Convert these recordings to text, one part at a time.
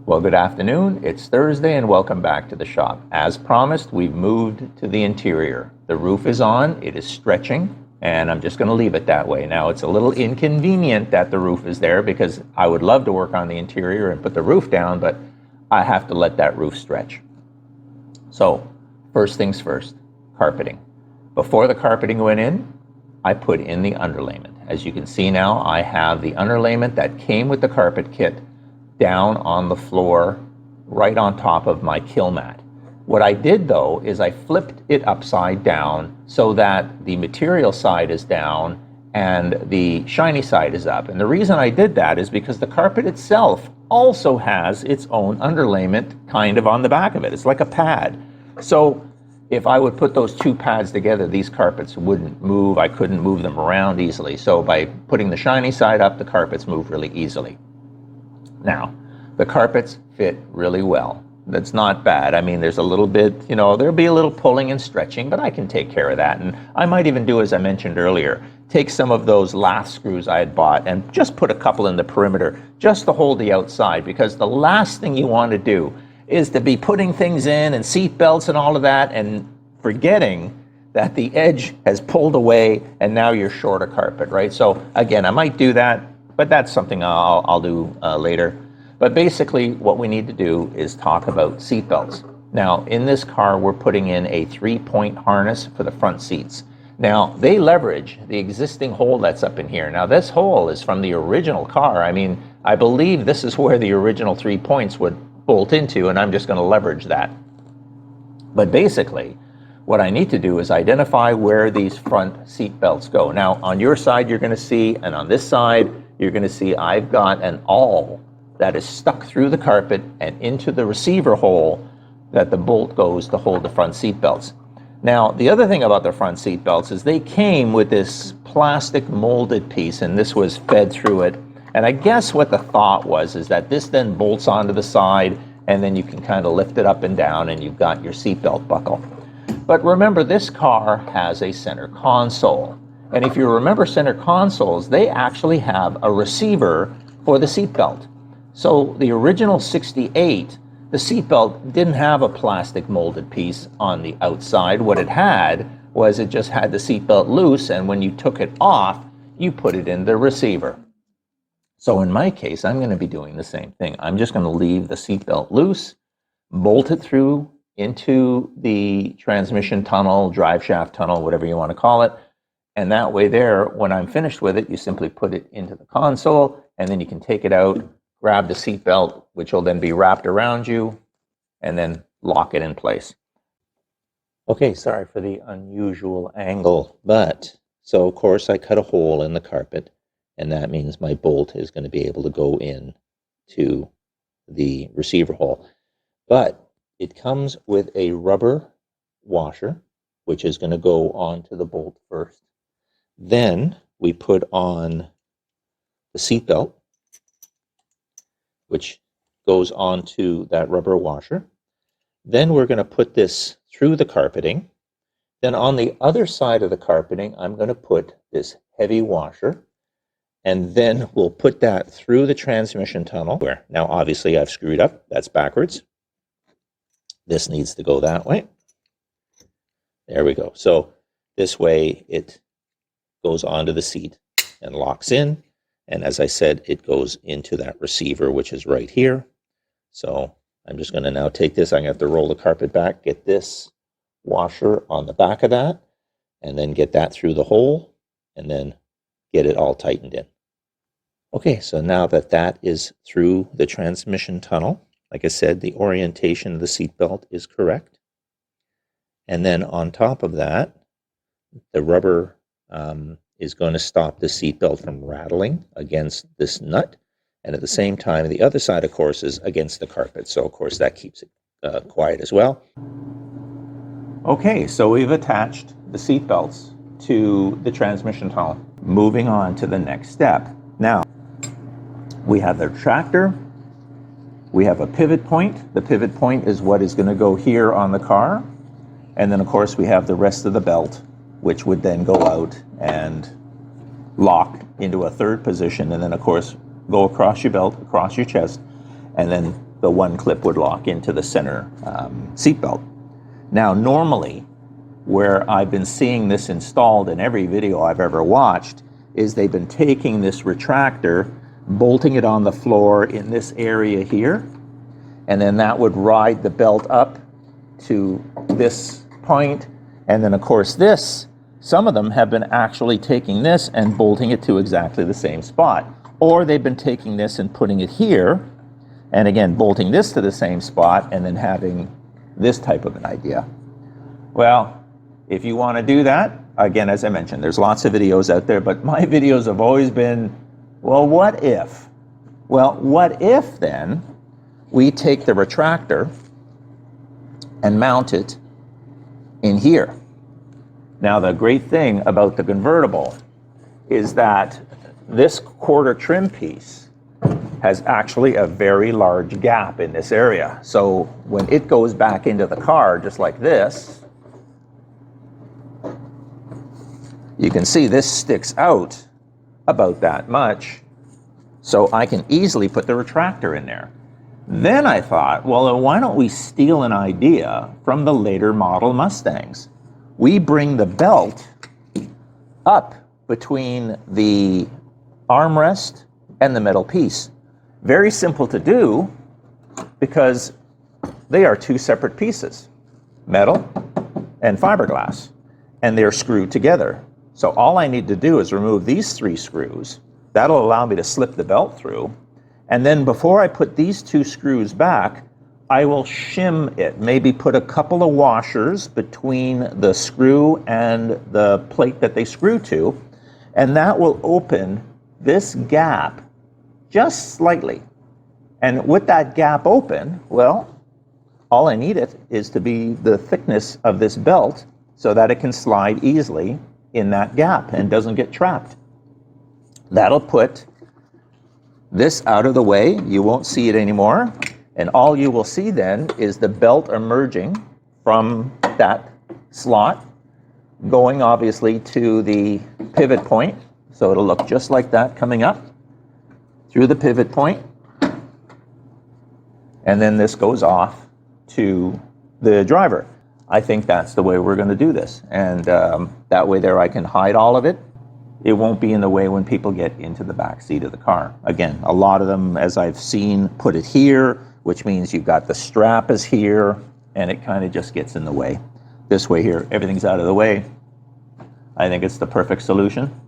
Well, good afternoon. It's Thursday and welcome back to the shop. As promised, we've moved to the interior. The roof is on, it is stretching, and I'm just going to leave it that way. Now, it's a little inconvenient that the roof is there because I would love to work on the interior and put the roof down, but I have to let that roof stretch. So, first things first, carpeting. Before the carpeting went in, I put in the underlayment. As you can see now, I have the underlayment that came with the carpet kit down on the floor, right on top of my kill mat. What I did though, is I flipped it upside down so that the material side is down and the shiny side is up. And the reason I did that is because the carpet itself also has its own underlayment kind of on the back of it. It's like a pad. So if I would put those two pads together, these carpets wouldn't move. I couldn't move them around easily. So by putting the shiny side up, the carpets move really easily. Now, the carpets fit really well. That's not bad. I mean, there's a little bit, there'll be a little pulling and stretching, but I can take care of that. And I might even do, as I mentioned earlier, take some of those lath screws I had bought and just put a couple in the perimeter just to hold the outside, because the last thing you want to do is to be putting things in and seat belts and all of that and forgetting that the edge has pulled away and now you're short a carpet, right? So again, I might do that, but that's something I'll do later. But basically what we need to do is talk about seat belts. Now in this car, we're putting in a 3-point harness for the front seats. Now they leverage the existing hole that's up in here. Now this hole is from the original car. I mean, I believe this is where the original 3 points would bolt into, and I'm just going to leverage that. But basically, what I need to do is identify where these front seat belts go. Now on your side, you're going to see, and on this side, you're going to see I've got an awl that is stuck through the carpet and into the receiver hole that the bolt goes to hold the front seat belts. Now, the other thing about the front seat belts is they came with this plastic molded piece, and this was fed through it. And I guess what the thought was is that this then bolts onto the side, and then you can kind of lift it up and down, and you've got your seat belt buckle. But remember, this car has a center console. And if you remember center consoles, they actually have a receiver for the seatbelt. So the original 68, the seatbelt didn't have a plastic molded piece on the outside. What it had was it just had the seatbelt loose, and when you took it off, you put it in the receiver. So in my case, I'm going to be doing the same thing. I'm just going to leave the seatbelt loose, bolt it through into the transmission tunnel, drive shaft tunnel, whatever you want to call it. And that way there, when I'm finished with it, you simply put it into the console, and then you can take it out, grab the seat belt, which will then be wrapped around you, and then lock it in place. Okay, sorry for the unusual angle, so of course I cut a hole in the carpet, and that means my bolt is going to be able to go in to the receiver hole. But it comes with a rubber washer, which is going to go onto the bolt first. Then we put on the seat belt, which goes onto that rubber washer. Then we're going to put this through the carpeting. Then on the other side of the carpeting, I'm going to put this heavy washer, and then we'll put that through the transmission tunnel. Where now obviously I've screwed up, that's backwards. This needs to go that way. There we go. So this way it goes onto the seat and locks in. And as I said, it goes into that receiver, which is right here. So I'm just going to now take this. I'm going to have to roll the carpet back, get this washer on the back of that, and then get that through the hole, and then get it all tightened in. Okay, so now that that is through the transmission tunnel, like I said, the orientation of the seatbelt is correct. And then on top of that, the rubber is going to stop the seatbelt from rattling against this nut. And at the same time, the other side, of course, is against the carpet. So, of course, that keeps it quiet as well. Okay, so we've attached the seatbelts to the transmission tunnel. Moving on to the next step. Now, we have the retractor. We have a pivot point. The pivot point is what is going to go here on the car. And then, of course, we have the rest of the belt, which would then go out and lock into a third position. And then, of course, go across your belt, across your chest, and then the one clip would lock into the center seatbelt. Now, normally, where I've been seeing this installed in every video I've ever watched, is they've been taking this retractor, bolting it on the floor in this area here, and then that would ride the belt up to this point, and then of course this, some of them have been actually taking this and bolting it to exactly the same spot. Or they've been taking this and putting it here, and again, bolting this to the same spot, and then having this type of an idea. Well, if you want to do that, again, as I mentioned, there's lots of videos out there, but my videos have always been, well, what if? Well, what if then we take the retractor and mount it in here? Now, the great thing about the convertible is that this quarter trim piece has actually a very large gap in this area. So when it goes back into the car, just like this, you can see this sticks out about that much. So I can easily put the retractor in there. Then I thought, well, why don't we steal an idea from the later model Mustangs? We bring the belt up between the armrest and the metal piece. Very simple to do because they are two separate pieces, metal and fiberglass, and they're screwed together. So all I need to do is remove these 3 screws. That'll allow me to slip the belt through. And then before I put these 2 screws back, I will shim it, maybe put a couple of washers between the screw and the plate that they screw to, and that will open this gap just slightly. And with that gap open, well, all I need it is to be the thickness of this belt so that it can slide easily in that gap and doesn't get trapped. That'll put this out of the way. You won't see it anymore. And all you will see then is the belt emerging from that slot, going obviously to the pivot point. So it'll look just like that coming up through the pivot point. And then this goes off to the driver. I think that's the way we're going to do this. And that way there I can hide all of it. It won't be in the way when people get into the back seat of the car. Again, a lot of them, as I've seen, put it here, which means you've got the strap is here, and it kind of just gets in the way. This way here, everything's out of the way. I think it's the perfect solution.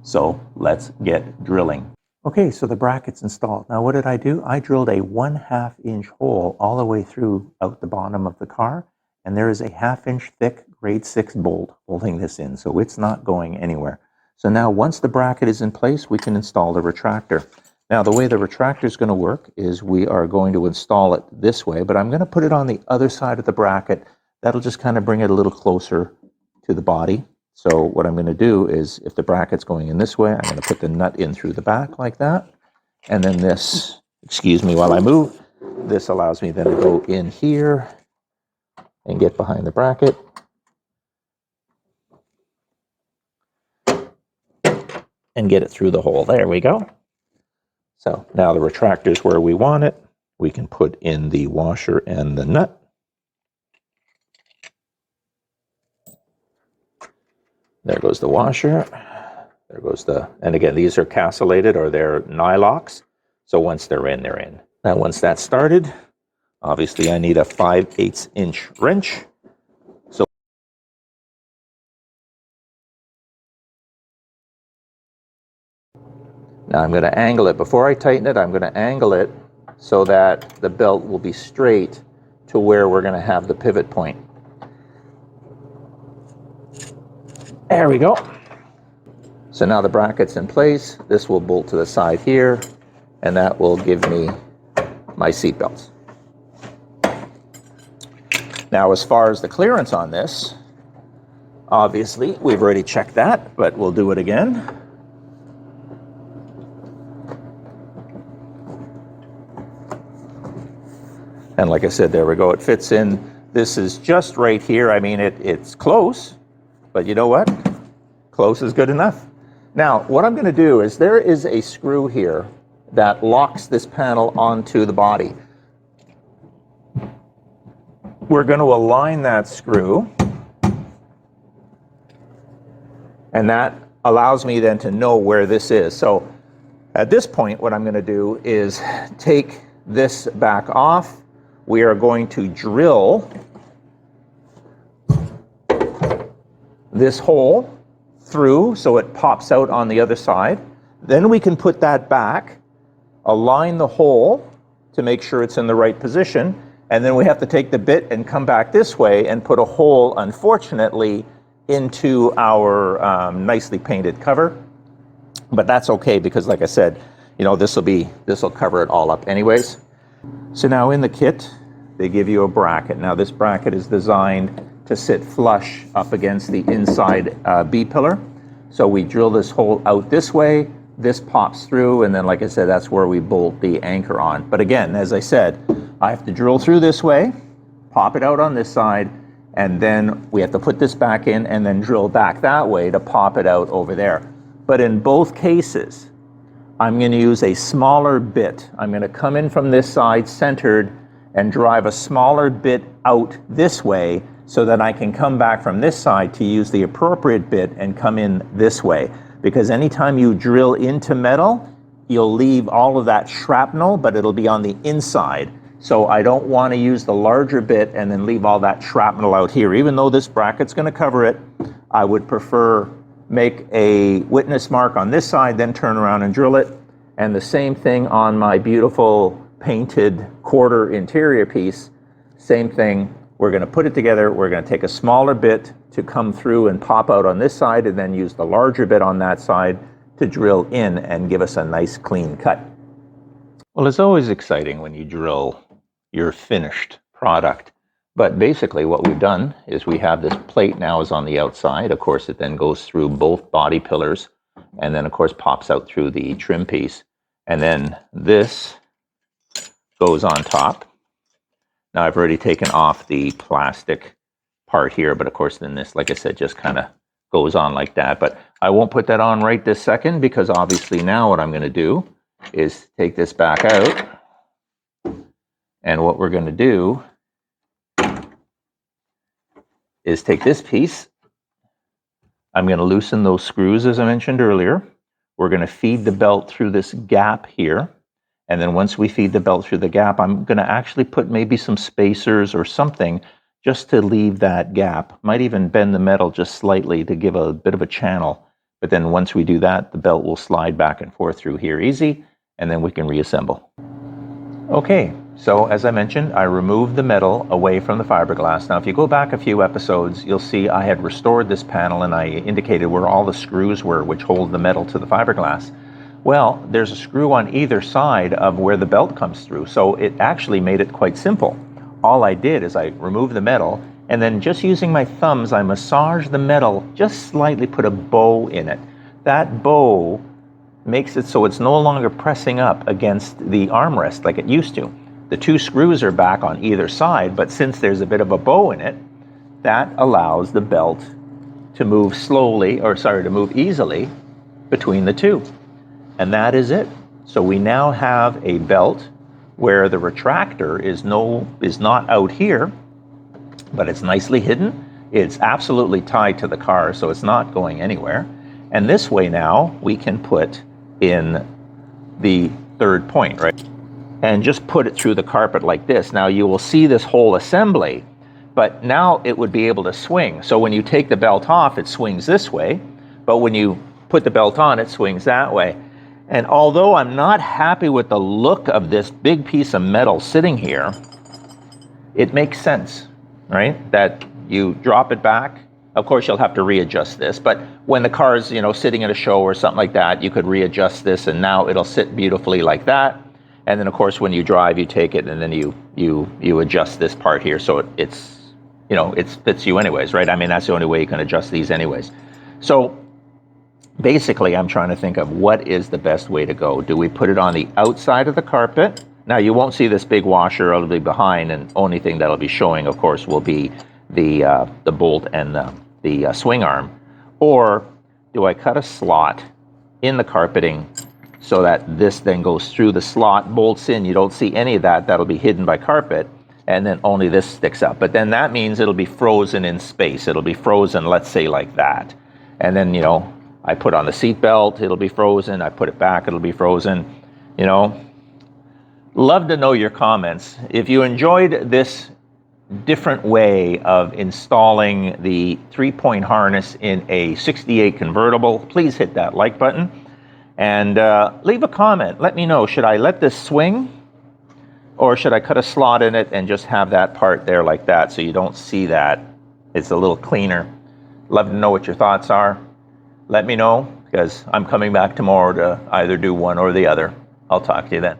So let's get drilling. Okay, so the bracket's installed. Now what did I do? I drilled a 1/2 inch hole all the way through out the bottom of the car, and there is a 1/2 inch thick grade 6 bolt holding this in, so it's not going anywhere. So now once the bracket is in place, we can install the retractor. Now the way the retractor is going to work is we are going to install it this way, but I'm going to put it on the other side of the bracket. That'll just kind of bring it a little closer to the body. So what I'm going to do is, if the bracket's going in this way, I'm going to put the nut in through the back like that. And then this, excuse me while I move, this allows me then to go in here and get behind the bracket. And get it through the hole. There we go. So now the retractor is where we want it. We can put in the washer and the nut. There goes the washer. There goes the, and again, these are castellated or they're nylocks. So once they're in, they're in. Now once that's started, obviously I need a 5/8 inch wrench. So now I'm going to angle it. Before I tighten it, I'm going to angle it so that the belt will be straight to where we're going to have the pivot point. There we go. So now the bracket's in place. This will bolt to the side here, and that will give me my seat belts. Now, as far as the clearance on this, obviously we've already checked that, but we'll do it again. And like I said, there we go. It fits in. This is just right here. I mean, it's close, but you know what? Close is good enough. Now, what I'm going to do is there is a screw here that locks this panel onto the body. we're going to align that screw, and that allows me then to know where this is. So at this point, what I'm going to do is take this back off. We are going to drill this hole through so it pops out on the other side. Then we can put that back, align the hole to make sure it's in the right position, and then we have to take the bit and come back this way and put a hole, unfortunately, into our nicely painted cover. But that's okay, because like I said, you know, this will cover it all up anyways. So now in the kit, they give you a bracket. Now this bracket is designed to sit flush up against the inside B-pillar. So we drill this hole out this way, this pops through, and then like I said, that's where we bolt the anchor on. But again, as I said, I have to drill through this way, pop it out on this side, and then we have to put this back in and then drill back that way to pop it out over there. But in both cases, I'm going to use a smaller bit. I'm going to come in from this side centered and drive a smaller bit out this way so that I can come back from this side to use the appropriate bit and come in this way. Because anytime you drill into metal, you'll leave all of that shrapnel, but it'll be on the inside. So I don't want to use the larger bit and then leave all that shrapnel out here. Even though this bracket's going to cover it, I would prefer make a witness mark on this side, then turn around and drill it. And the same thing on my beautiful painted quarter interior piece. Same thing. We're going to put it together. We're going to take a smaller bit to come through and pop out on this side, and then use the larger bit on that side to drill in and give us a nice clean cut. Well, it's always exciting when you drill your finished product. But basically what we've done is we have this plate now is on the outside. Of course, it then goes through both body pillars and then of course pops out through the trim piece. And then this goes on top. Now I've already taken off the plastic part here, but of course then this, like I said, just kind of goes on like that. But I won't put that on right this second, because obviously now what I'm going to do is take this back out. And what we're going to do is take this piece. I'm going to loosen those screws as I mentioned earlier. We're going to feed the belt through this gap here. And then once we feed the belt through the gap, I'm going to actually put maybe some spacers or something just to leave that gap. Might even bend the metal just slightly to give a bit of a channel. But then once we do that, the belt will slide back and forth through here easy, and then we can reassemble. Okay, so as I mentioned, I removed the metal away from the fiberglass. Now, if you go back a few episodes, you'll see I had restored this panel and I indicated where all the screws were which hold the metal to the fiberglass. Well, there's a screw on either side of where the belt comes through, so it actually made it quite simple. All I did is I removed the metal, and then just using my thumbs, I massaged the metal, just slightly put a bow in it. That bow makes it so it's no longer pressing up against the armrest like it used to. The two screws are back on either side, but since there's a bit of a bow in it, that allows the belt to move to move easily between the two. And that is it. So we now have a belt where the retractor is not out here, but it's nicely hidden. It's absolutely tied to the car, so it's not going anywhere. And this way now we can put in the third point, right? And just put it through the carpet like this. Now you will see this whole assembly, but now it would be able to swing. So when you take the belt off, it swings this way, but when you put the belt on, it swings that way. And although I'm not happy with the look of this big piece of metal sitting here, it makes sense, right? That you drop it back. Of course, you'll have to readjust this, but when the car's, sitting at a show or something like that, you could readjust this and now it'll sit beautifully like that. And then of course, when you drive, you take it and then you adjust this part here. So it fits you anyways, right? I mean, that's the only way you can adjust these anyways. So basically, I'm trying to think of what is the best way to go. Do we put it on the outside of the carpet? Now, you won't see this big washer. It'll be behind, and only thing that'll be showing, of course, will be the bolt and the swing arm. Or do I cut a slot in the carpeting so that this then goes through the slot, bolts in? You don't see any of that. That'll be hidden by carpet. and then only this sticks up. But then that means it'll be frozen in space. It'll be frozen, let's say, like that. And then, you know, I put on the seat belt, it'll be frozen. I put it back, it'll be frozen. You know, love to know your comments. If you enjoyed this different way of installing the 3-point harness in a 68 convertible, please hit that like button and leave a comment. Let me know, should I let this swing or should I cut a slot in it and just have that part there like that so you don't see that? It's a little cleaner. Love to know what your thoughts are. Let me know, because I'm coming back tomorrow to either do one or the other. I'll talk to you then.